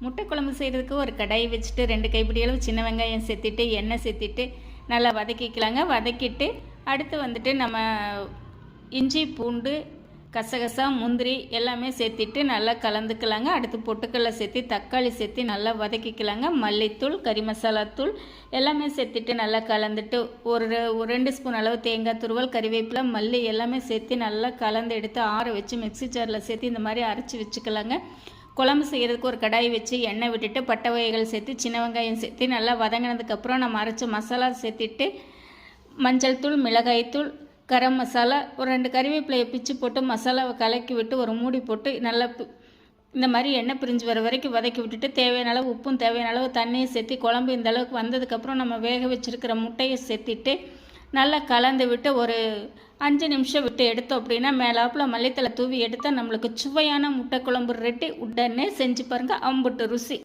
முட்டை குழம்பு செய்கிறதுக்கு ஒரு கடாய் வச்சுட்டு 2 கைப்பிடி அளவு சின்ன வெங்காயம் சேர்த்திட்டு எண்ணெய் சேர்த்திட்டு நல்லா வதக்கிக்கலாங்க. வதக்கிட்டு அடுத்து வந்துட்டு நம்ம இஞ்சி பூண்டு கசகசா முந்திரி எல்லாமே சேர்த்திட்டு நல்லா கலந்துக்கலாங்க. அடுத்து பொட்டுக்கடலை சேர்த்து தக்காளி சேர்த்து நல்லா வதக்கிக்கலாங்க. மல்லித்தூள் கறி மசாலா தூள் எல்லாமே சேர்த்துட்டு நல்லா கலந்துட்டு ஒரு 2 ஸ்பூன் அளவு தேங்காய் துருவல் கறிவேப்பிலை மல்லி எல்லாமே சேர்த்து நல்லா கலந்து எடுத்து ஆற வச்சு மிக்ஸி ஜாரில் சேர்த்து இந்த மாதிரி அரைச்சி வச்சுக்கலாங்க. குழம்பு செய்கிறதுக்கு ஒரு கடாய் வச்சு எண்ணெய் விட்டுட்டு பட்டை வகைகள் சேர்த்து சின்ன வெங்காயம் சேர்த்து நல்லா வதங்கினதுக்கப்புறம் நம்ம அரைச்ச மசாலா சேர்த்துட்டு மஞ்சள் தூள் மிளகாய்த்தூள் கரம் மசாலா ஒரு 2 கறிவேப்பிலையை பிச்சு போட்டு மசாலாவை கலக்கி விட்டு ஒரு மூடி போட்டு நல்லா இந்த மாதிரி எண்ணெய் பிரிஞ்சு வர வரைக்கும் வதக்கி விட்டுட்டு தேவையான அளவு உப்பும் தேவையான அளவு தண்ணியை சேர்த்து குழம்பு இந்த அளவுக்கு வந்ததுக்கப்புறம் நம்ம வேக வச்சுருக்கிற முட்டையை சேர்த்திட்டு நல்லா கலந்து விட்டு ஒரு 5 நிமிஷம் விட்டு எடுத்தோம் அப்படின்னா மேலாப்பில் மல்லித்தலை தூவி எடுத்தால் நம்மளுக்கு சுவையான முட்டை குழம்பு ரெடி. உடனே செஞ்சு பாருங்கள், அம்புட்டு ருசி.